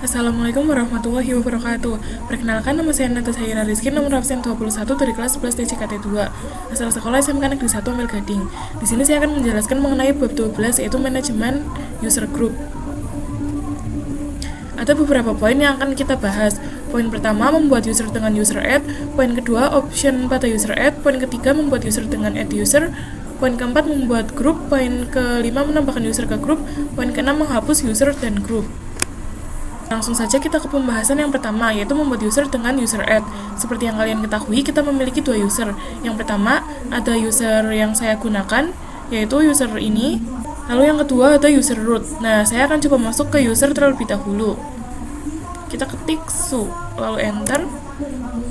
Assalamualaikum warahmatullahi wabarakatuh. Perkenalkan, nama saya Natasha Ira Rizky, nomor absen 21 dari kelas 11 DCKT 2, asal sekolah SMK Negeri 1 Amel Gading. Di sini saya akan menjelaskan mengenai bab 12, yaitu manajemen user group. Ada beberapa poin yang akan kita bahas. Poin pertama, membuat user dengan user add. Poin kedua, option pada user add. Poin ketiga, membuat user dengan add user. Poin keempat, membuat grup. Poin kelima, menambahkan user ke grup. Poin keenam, menghapus user dan grup. Langsung saja kita ke pembahasan yang pertama, yaitu membuat user dengan user add. Seperti yang kalian ketahui, kita memiliki dua user. Yang pertama, ada user yang saya gunakan, yaitu user ini. Lalu yang kedua ada user root. Nah, saya akan coba masuk ke user terlebih dahulu. Kita ketik su, lalu enter.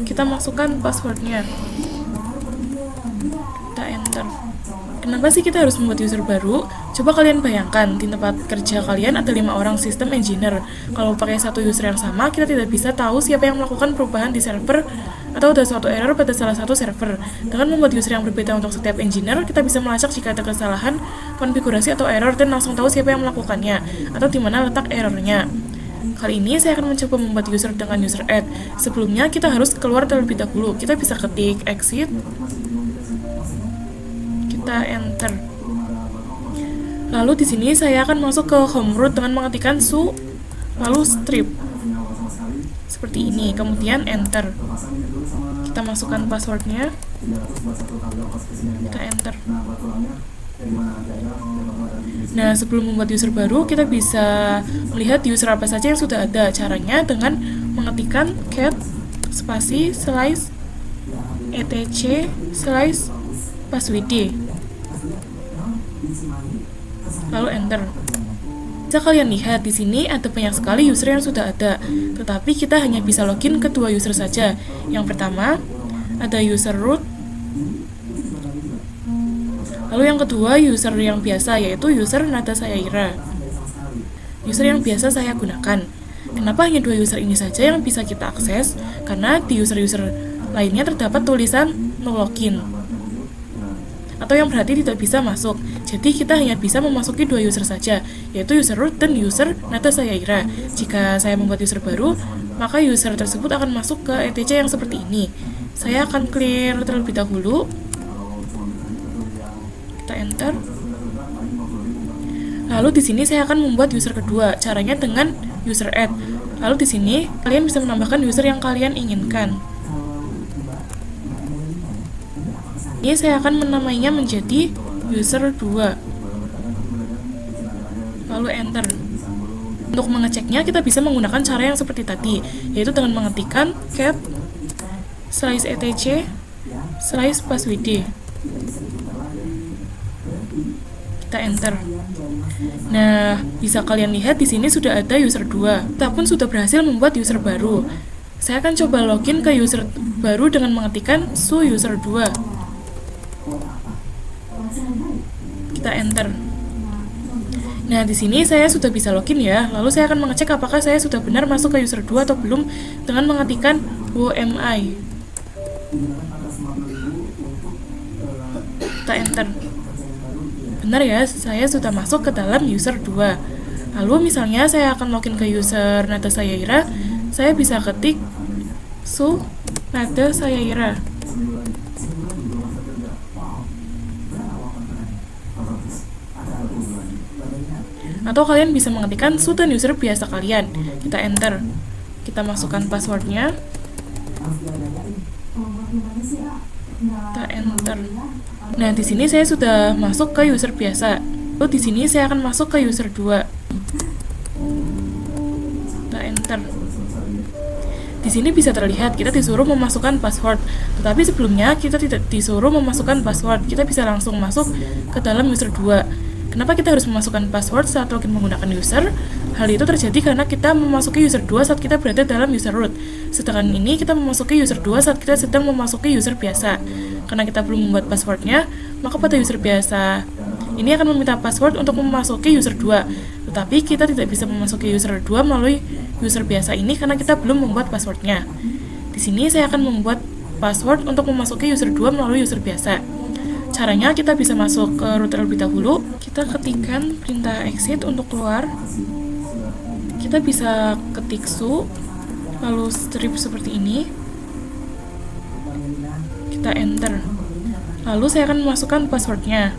Kita masukkan passwordnya. Kita enter. Kenapa sih kita harus membuat user baru? Coba kalian bayangkan, di tempat kerja kalian ada 5 orang system engineer. Kalau pakai satu user yang sama, kita tidak bisa tahu siapa yang melakukan perubahan di server atau ada suatu error pada salah satu server. Dengan membuat user yang berbeda untuk setiap engineer, kita bisa melacak jika ada kesalahan, konfigurasi atau error dan langsung tahu siapa yang melakukannya atau di mana letak errornya. Kali ini saya akan mencoba membuat user dengan user add. Sebelumnya kita harus keluar terlebih dahulu. Kita bisa ketik exit. Kita enter. Lalu di sini saya akan masuk ke home root dengan mengetikkan su lalu strip. Seperti ini, kemudian enter. Kita masukkan passwordnya. Kita enter. Nah, sebelum membuat user baru, kita bisa melihat user apa saja yang sudah ada. Caranya dengan mengetikkan cat spasi slice etc slice passwd. Lalu enter. Bisa kalian lihat di sini ada banyak sekali user yang sudah ada, tetapi kita hanya bisa login ke dua user saja. Yang pertama ada user root, lalu yang kedua user yang biasa, yaitu user Natasha Ira. User yang biasa saya gunakan. Kenapa hanya dua user ini saja yang bisa kita akses? Karena di user-user lainnya terdapat tulisan no login, atau yang berarti tidak bisa masuk. Jadi kita hanya bisa memasuki dua user saja, yaitu user root dan user Natasha Ira. Jika saya membuat user baru, maka user tersebut akan masuk ke etc yang seperti ini. Saya akan clear terlebih dahulu. Kita enter. Lalu di sini saya akan membuat user kedua. Caranya dengan user add. Lalu di sini kalian bisa menambahkan user yang kalian inginkan. Ini saya akan menamainya menjadi user 2. Lalu enter. Untuk mengeceknya kita bisa menggunakan cara yang seperti tadi, yaitu dengan mengetikkan cat slice etc slice passwd. Kita enter. Nah, bisa kalian lihat di sini sudah ada user 2. Kita pun sudah berhasil membuat user baru. Saya akan coba login ke user baru dengan mengetikkan su user 2. Kita enter. Nah, di sini saya sudah bisa login ya. Lalu saya akan mengecek apakah saya sudah benar masuk ke user 2 atau belum dengan mengetikkan wmi. Kita enter. Benar ya, saya sudah masuk ke dalam user 2. Lalu misalnya saya akan login ke user Natasha Ira, saya bisa ketik su Natasha Ira. Atau kalian bisa mengetikkan su dan user biasa kalian. Kita enter. Kita masukkan passwordnya. Kita enter. Nah, di sini saya sudah masuk ke user biasa. Lalu di sini saya akan masuk ke user 2. Kita enter. Di sini bisa terlihat kita disuruh memasukkan password, tetapi sebelumnya kita tidak disuruh memasukkan password. Kita bisa langsung masuk ke dalam user 2. Kenapa kita harus memasukkan password saat login menggunakan user? Hal itu terjadi karena kita memasuki user 2 saat kita berada dalam user root. Sedangkan ini kita memasuki user 2 saat kita sedang memasuki user biasa. Karena kita belum membuat passwordnya, maka pada user biasa ini akan meminta password untuk memasuki user 2. Tetapi kita tidak bisa memasuki user 2 melalui user biasa ini karena kita belum membuat passwordnya. Di sini saya akan membuat password untuk memasuki user 2 melalui user biasa. Caranya kita bisa masuk ke root terlebih dahulu. Kita ketikkan perintah exit untuk keluar. kita bisa ketik su, lalu strip seperti ini, kita enter. Lalu saya akan memasukkan passwordnya.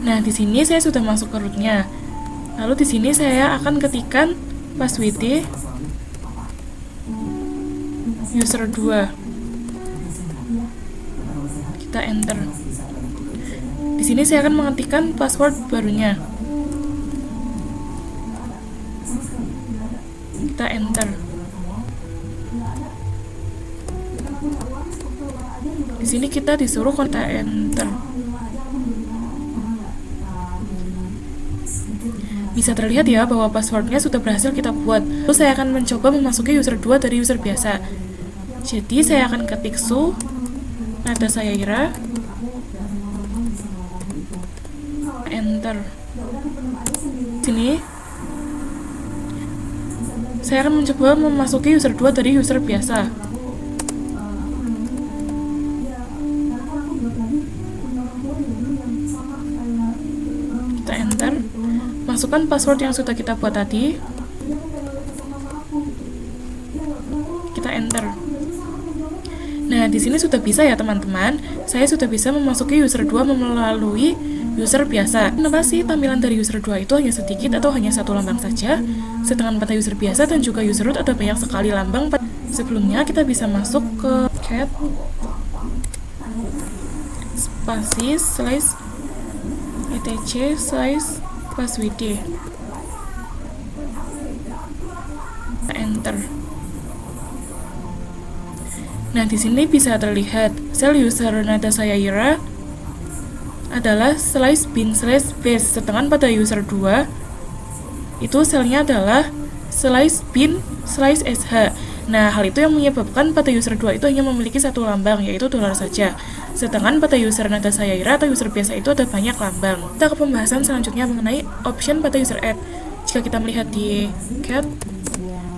Nah, di sini saya sudah masuk ke rootnya. Lalu di sini saya akan ketikkan passwd user 2. Kita enter. Di sini saya akan mengetikkan password barunya. Kita enter. Di sini kita disuruh kita enter. Bisa terlihat ya bahwa passwordnya sudah berhasil kita buat. Lalu saya akan mencoba memasuki user 2 dari user biasa. Jadi saya akan ketik su, nada saya Ira, enter. Sini saya akan mencoba memasuki user 2 dari user biasa. Kita enter. Masukkan password yang sudah kita buat tadi. Kita enter. Nah, di sini sudah bisa ya teman-teman. Saya sudah bisa memasuki user 2 melalui user biasa. Kenapa sih tampilan dari user 2 itu hanya sedikit atau hanya satu lambang saja? Sedangkan pada user biasa dan juga user root ada banyak sekali lambang. Sebelumnya kita bisa masuk ke cat spasi slash etc slash passwd. Enter. Nah, di sini bisa terlihat sel user nada saya Ira adalah slash bin slash base, sedangkan pada user 2 itu selnya adalah slash bin slash sh. Nah, hal itu yang menyebabkan pada user 2 itu hanya memiliki satu lambang, yaitu dolar saja. Sedangkan pada user nada saya Ira atau user biasa itu ada banyak lambang. Kita ke pembahasan selanjutnya mengenai option pada user add. Jika kita melihat di cat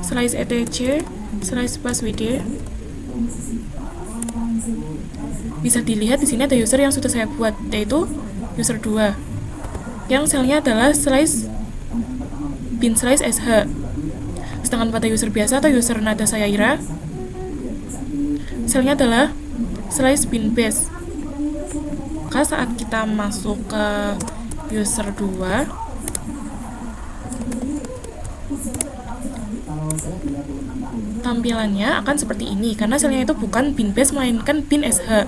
slash etc slash passwd, bisa dilihat di sini ada user yang sudah saya buat, yaitu user 2 yang selnya adalah slash bin slash sh. Sedangkan pada user biasa atau user nada saya Ira, selnya adalah slash bin base. Maka saat kita masuk ke user 2, tampilannya akan seperti ini karena selnya itu bukan bin base melainkan bin sh.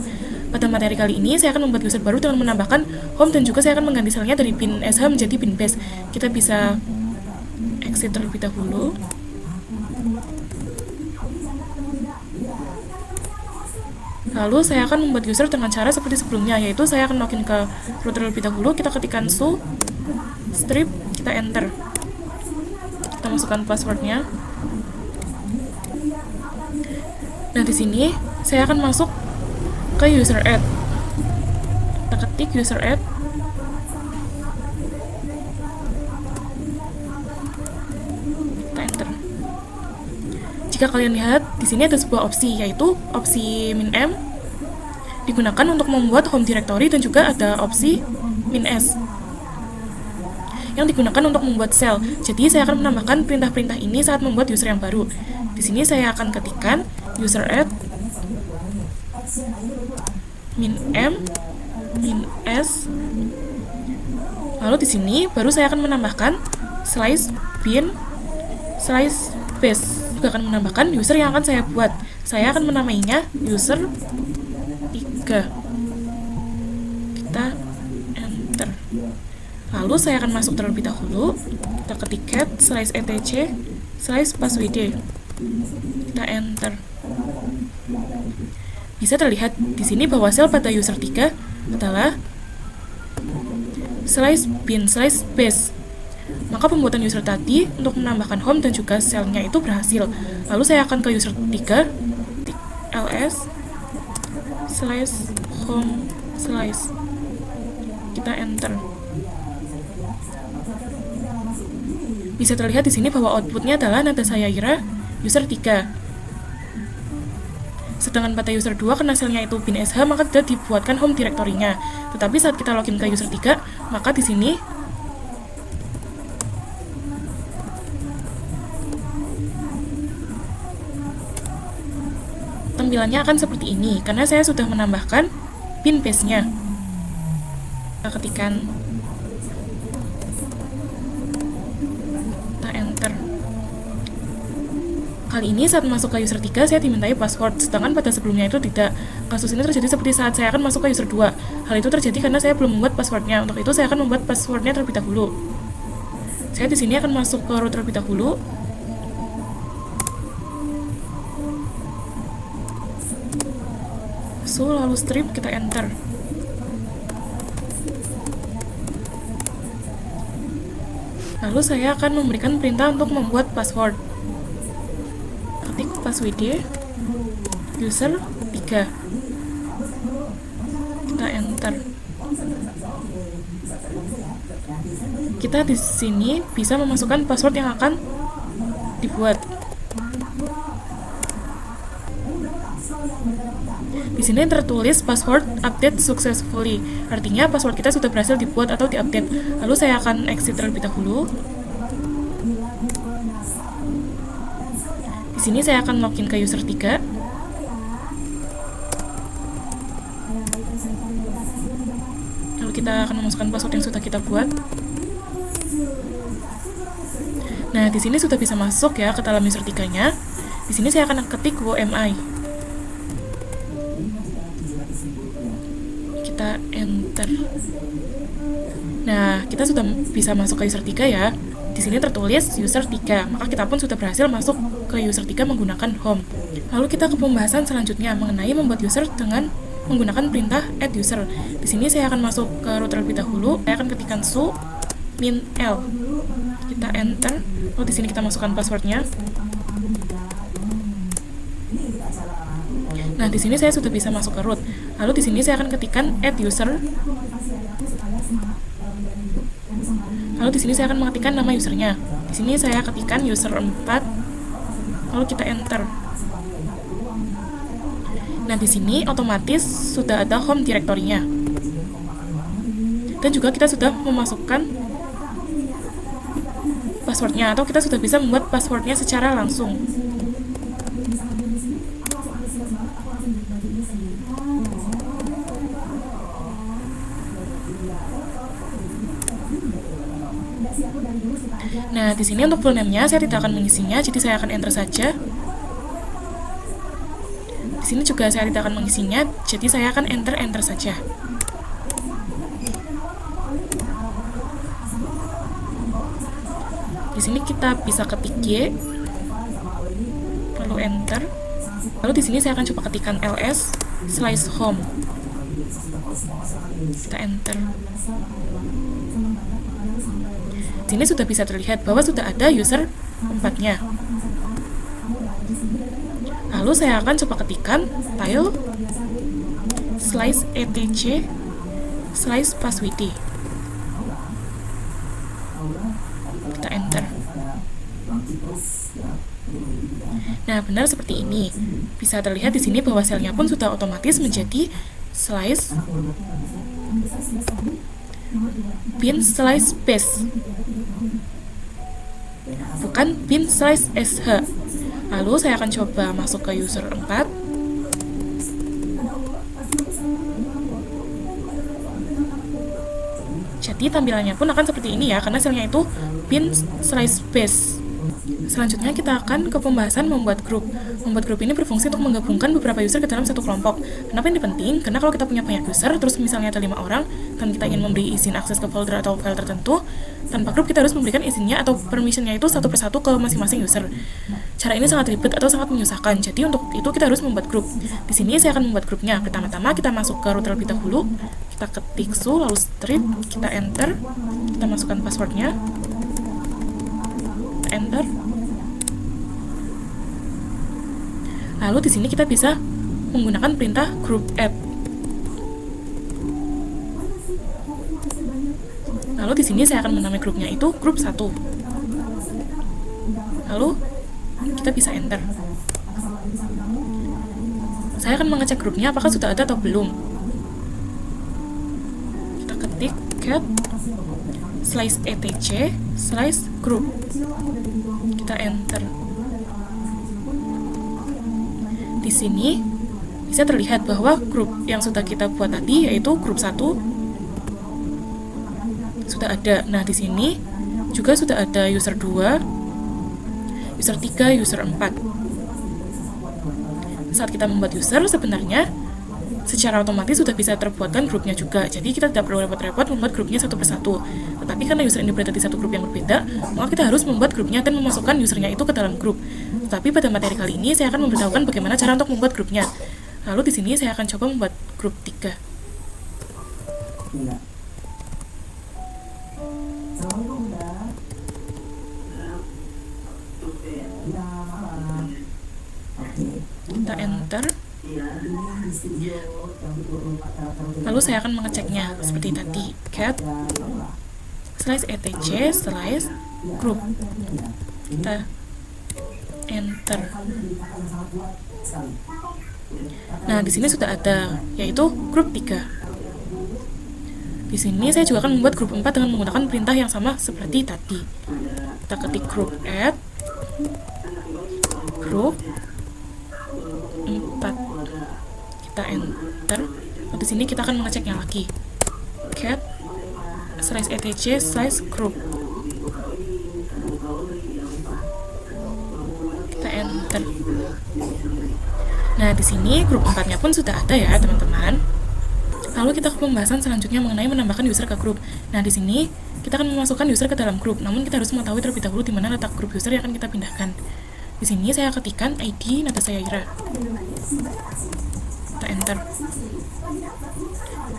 Pada materi kali ini saya akan membuat user baru dengan menambahkan home dan juga saya akan mengganti selnya dari bin sh menjadi bin base. Kita bisa exit terlebih dahulu. Lalu saya akan membuat user dengan cara seperti sebelumnya, yaitu saya akan login ke root terlebih dahulu. Kita ketikkan su strip, kita enter. Kita masukkan passwordnya. Nah, di sini saya akan masuk ke user add. Kita ketik user add. Kita enter. Jika kalian lihat, di sini ada sebuah opsi, yaitu opsi min-m digunakan untuk membuat home directory dan juga ada opsi min-s yang digunakan untuk membuat sel. Jadi saya akan menambahkan perintah-perintah ini saat membuat user yang baru. Di sini saya akan ketikkan user add min-m min-s. Lalu di sini baru saya akan menambahkan slash bin slash base. Juga akan menambahkan user yang akan saya buat. Saya akan menamainya user 3. Kita enter. Lalu saya akan masuk terlebih dahulu. Kita ketik cat slash etc slash passwd. Kita enter. Bisa terlihat di sini bahwa sel pada user 3 adalah slash bin slash base. Maka pembuatan user tadi untuk menambahkan home dan juga selnya itu berhasil. Lalu saya akan ke user 3, ls slash home slash. Kita enter. Bisa terlihat di sini bahwa outputnya adalah nada saya Ira user 3. Sedangkan pada user 2 karena selnya itu bin sh, maka tidak dibuatkan home directory-nya. Tetapi saat kita login ke user 3, maka di sini tampilannya akan seperti ini karena saya sudah menambahkan bin base-nya. Kita ketikkan, kita enter. Kali ini saat masuk ke user 3 saya dimintai password, sedangkan pada sebelumnya itu tidak. Kasus ini terjadi seperti saat saya akan masuk ke user 2. Hal itu terjadi karena saya belum membuat passwordnya. Untuk itu saya akan membuat passwordnya terlebih dahulu. Saya di sini akan masuk ke root terlebih dahulu. So, lalu strip, kita enter. Lalu saya akan memberikan perintah untuk membuat password. Ketik password user 3. Kita enter. Kita di sini bisa memasukkan password yang akan dibuat. Di sini tertulis password update successfully. Artinya password kita sudah berhasil dibuat atau diupdate. Lalu saya akan exit terlebih dahulu. Di sini saya akan login ke user 3. Lalu kita akan memasukkan password yang sudah kita buat. Nah, di sini sudah bisa masuk ya ke dalam user 3-nya. Di sini saya akan ketik WMI. Kita enter. Nah, kita sudah bisa masuk ke user 3 ya. Di sini tertulis user 3, maka kita pun sudah berhasil masuk ke user 3 menggunakan home. Lalu kita ke pembahasan selanjutnya mengenai membuat user dengan menggunakan perintah add user. Di sini saya akan masuk ke root terlebih dahulu. Saya akan ketikkan su min l. Kita enter. Lalu di sini kita masukkan passwordnya. Nah, di sini saya sudah bisa masuk ke root. Lalu di sini saya akan ketikkan add user. Lalu di sini saya akan mengetikkan nama usernya. Di sini saya ketikkan user 4. Lalu kita enter. Nah, di sini otomatis sudah ada home directory-nya. Dan juga kita sudah memasukkan passwordnya, atau kita sudah bisa membuat passwordnya secara langsung. Nah, di sini untuk full name-nya saya tidak akan mengisinya, jadi saya akan enter saja. Di sini juga saya tidak akan mengisinya, jadi saya akan enter saja. Di sini kita bisa ketik Y, lalu enter. Lalu di sini saya akan coba ketikkan ls/home. Kita enter. Di sini sudah bisa terlihat bahwa sudah ada user 4-nya. Lalu saya akan coba ketikkan tile/etc/passwd. Kita enter. Nah, benar seperti ini. Bisa terlihat di sini bahwa selnya pun sudah otomatis menjadi slice bin/space, bukan bin/sh. Lalu saya akan coba masuk ke user 4. Jadi tampilannya pun akan seperti ini ya, karena selnya itu bin/space. Selanjutnya kita akan ke pembahasan membuat grup. Membuat grup ini berfungsi untuk menggabungkan beberapa user ke dalam satu kelompok. Kenapa ini penting? Karena kalau kita punya banyak user, terus misalnya ada 5 orang, dan kita ingin memberi izin akses ke folder atau file tertentu, tanpa grup kita harus memberikan izinnya atau permissionnya itu satu persatu ke masing-masing user. Cara ini sangat ribet atau sangat menyusahkan, jadi untuk itu kita harus membuat grup. Di sini saya akan membuat grupnya. Pertama-tama kita masuk ke root terlebih dahulu, kita ketik su, lalu strip, kita enter, kita masukkan passwordnya, enter. Lalu di sini kita bisa menggunakan perintah group add. Lalu di sini saya akan menamai grupnya itu grup 1. Lalu kita bisa enter. saya akan mengecek grupnya apakah sudah ada atau belum. Kita ketik cat slice etc slice group, kita enter. Di sini bisa terlihat bahwa grup yang sudah kita buat tadi, yaitu grup 1, sudah ada. Nah, di sini juga sudah ada user 2, user 3, user 4. Saat kita membuat user, sebenarnya secara otomatis sudah bisa terbuatkan grupnya juga. Jadi kita tidak perlu repot-repot membuat grupnya satu persatu. Tetapi karena user ini berada di satu grup yang berbeda, maka kita harus membuat grupnya dan memasukkan usernya itu ke dalam grup. Tetapi pada materi kali ini saya akan memberitahukan bagaimana cara untuk membuat grupnya. Lalu di sini saya akan coba membuat grup 3. Kita enter. Lalu saya akan mengeceknya seperti tadi, cat slice etc slice group, kita enter. Nah, di sini sudah ada, yaitu grup 3. Di sini saya juga akan membuat grup 4 dengan menggunakan perintah yang sama seperti tadi. Kita ketik group add group 4, kita enter. Lalu di sini kita akan mengeceknya lagi, cat slice etc slice group, kita enter. Nah, di sini grup 4-nya pun sudah ada ya, teman-teman. Lalu kita ke pembahasan selanjutnya mengenai menambahkan user ke grup. Nah, di sini kita akan memasukkan user ke dalam grup, namun kita harus mengetahui terlebih dahulu di mana letak grup user yang akan kita pindahkan. Di sini saya ketikkan ID Natasha Ira. Kita enter.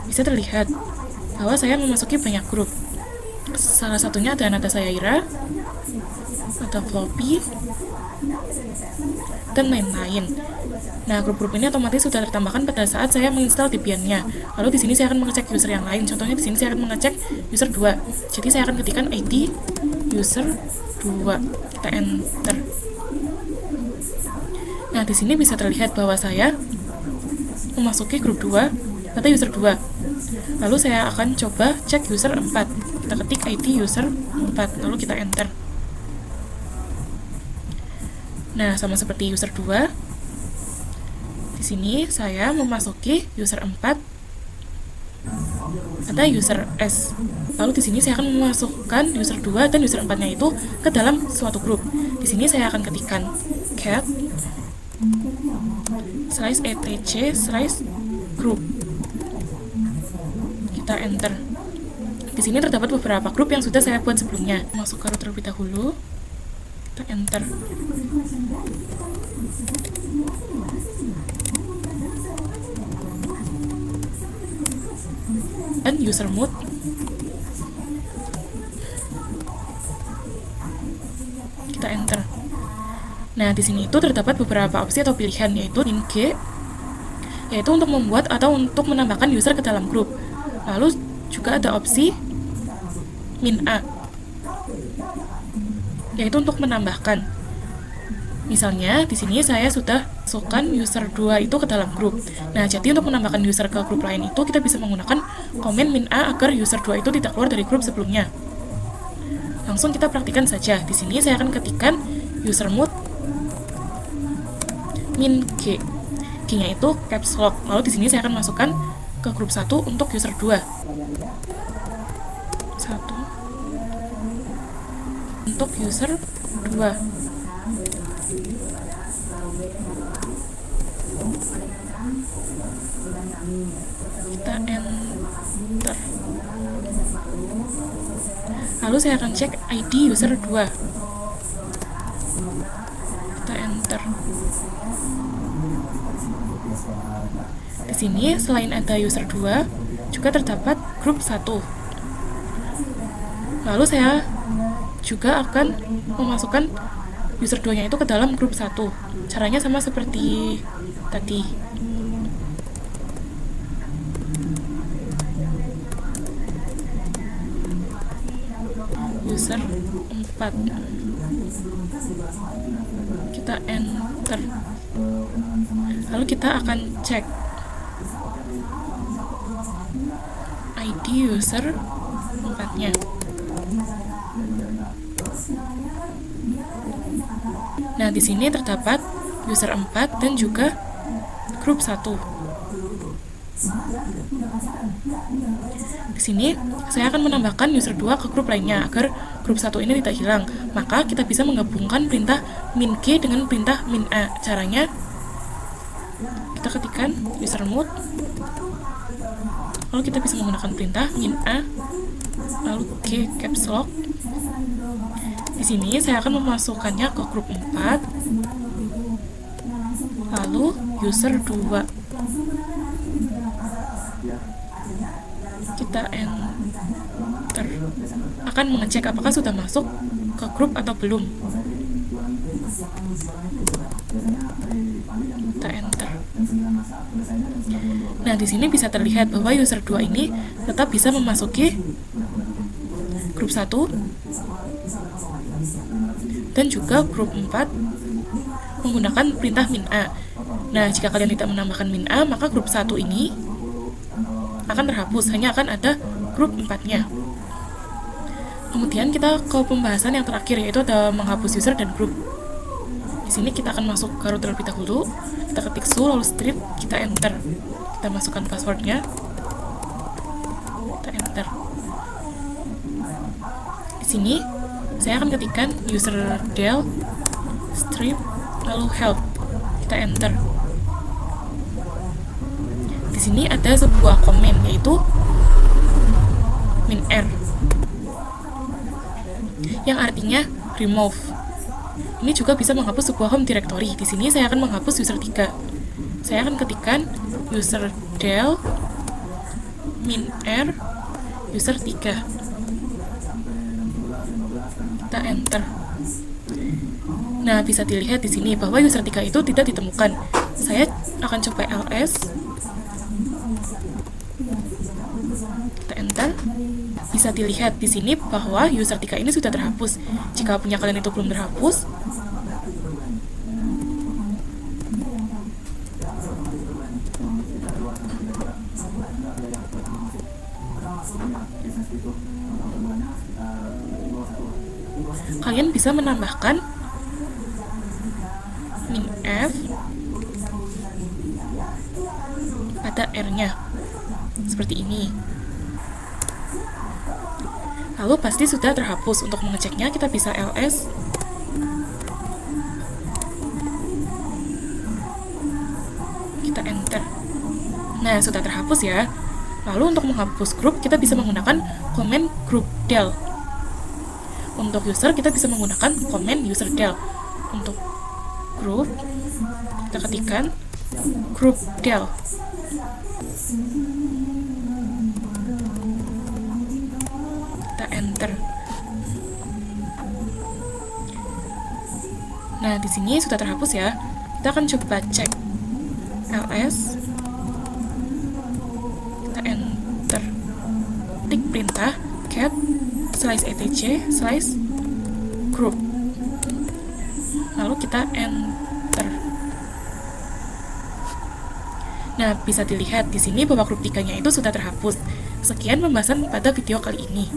Bisa terlihat bahwa saya memasuki banyak grup. Salah satunya ada Natasha Ira, ada Floppy, dan lain-lain. Nah, grup-grup ini otomatis sudah tertambahkan pada saat saya menginstal Debian-nya. Lalu di sini saya akan mengecek user yang lain. Contohnya di sini saya akan mengecek user 2. Jadi saya akan ketikkan ID user 2. Kita enter. Nah, di sini bisa terlihat bahwa saya memasuki grup 2 pada user 2. Lalu saya akan coba cek user 4. Kita ketik ID user 4, lalu kita enter. Nah, sama seperti user 2. Di sini saya memasuki user 4 pada user S. Lalu di sini saya akan memasukkan user 2 dan user 4-nya itu ke dalam suatu grup. Di sini saya akan ketikkan cat slice etc slice group. Kita enter. Di sini terdapat beberapa grup yang sudah saya buat sebelumnya. Masuk ke root terlebih dahulu. Kita enter. Dan user mode. Kita enter. Nah, di sini itu terdapat beberapa opsi atau pilihan, yaitu min G, yaitu untuk membuat atau untuk menambahkan user ke dalam grup. Lalu juga ada opsi min A, yaitu untuk menambahkan. Misalnya, di sini saya sudah masukkan user 2 itu ke dalam grup. Nah, jadi untuk menambahkan user ke grup lain itu, kita bisa menggunakan komen min A agar user 2 itu tidak keluar dari grup sebelumnya. Langsung kita praktikkan saja. Di sini saya akan ketikkan user mode min G. G-nya itu caps lock. Lalu di sini saya akan masukkan ke grup 1 untuk user 2. 1 untuk user 2. Kita enter. Lalu saya akan cek ID user 2. Kita enter. Di sini selain ada user 2, juga terdapat grup 1. Lalu saya juga akan memasukkan user 2-nya itu ke dalam grup 1. Caranya sama seperti tadi. User 4. Kita enter. Lalu kita akan cek ID user 4-nya. Nah, di sini terdapat user 4 dan juga grup 1. Di sini saya akan menambahkan user 2 ke grup lainnya agar grup 1 ini tidak hilang. Maka kita bisa menggabungkan perintah min g dengan perintah min a. Caranya kita ketikkan user mode, lalu kita bisa menggunakan perintah min a lalu g caps lock. Di sini saya akan memasukkannya ke grup 4, lalu user 2. Kita enter. Akan mengecek apakah sudah masuk ke grup atau belum. Kita enter. Nah, di sini bisa terlihat bahwa user 2 ini tetap bisa memasuki grup 1 dan juga grup 4 menggunakan perintah min a. Nah, jika kalian tidak menambahkan min a, maka grup 1 ini akan terhapus, hanya akan ada grup 4-nya. Kemudian kita ke pembahasan yang terakhir, yaitu ada menghapus user dan grup. Di sini kita akan masuk ke root terlebih dahulu. Kita ketik su lalu strip, kita enter. Kita masukkan passwordnya. Kita enter. Di sini saya akan ketikkan user del strip lalu help. Kita enter. Di sini ada sebuah komen, yaitu min r, yang artinya remove. Ini juga bisa menghapus sebuah home directory. Di sini saya akan menghapus user 3. Saya akan ketikkan user del min r user 3. Kita enter. Nah, bisa dilihat di sini bahwa user 3 itu tidak ditemukan. Saya akan coba ls. Kita enter. Bisa dilihat di sini bahwa user 3 ini sudah terhapus. Jika punya kalian itu belum terhapus, kalian bisa menambahkan min f pada r-nya seperti ini. Lalu pasti sudah terhapus. Untuk mengeceknya kita bisa ls. Kita enter. Nah, sudah terhapus ya. Lalu untuk menghapus grup kita bisa menggunakan command group del. Untuk user kita bisa menggunakan command user del. Untuk grup kita ketikkan group del. Kita enter. Nah, di sini sudah terhapus ya. Kita akan coba cek ls. Kita enter. Klik perintah cat /etc /group. Lalu kita enter. Nah, bisa dilihat di sini bahwa grup 3-nya itu sudah terhapus. Sekian pembahasan pada video kali ini.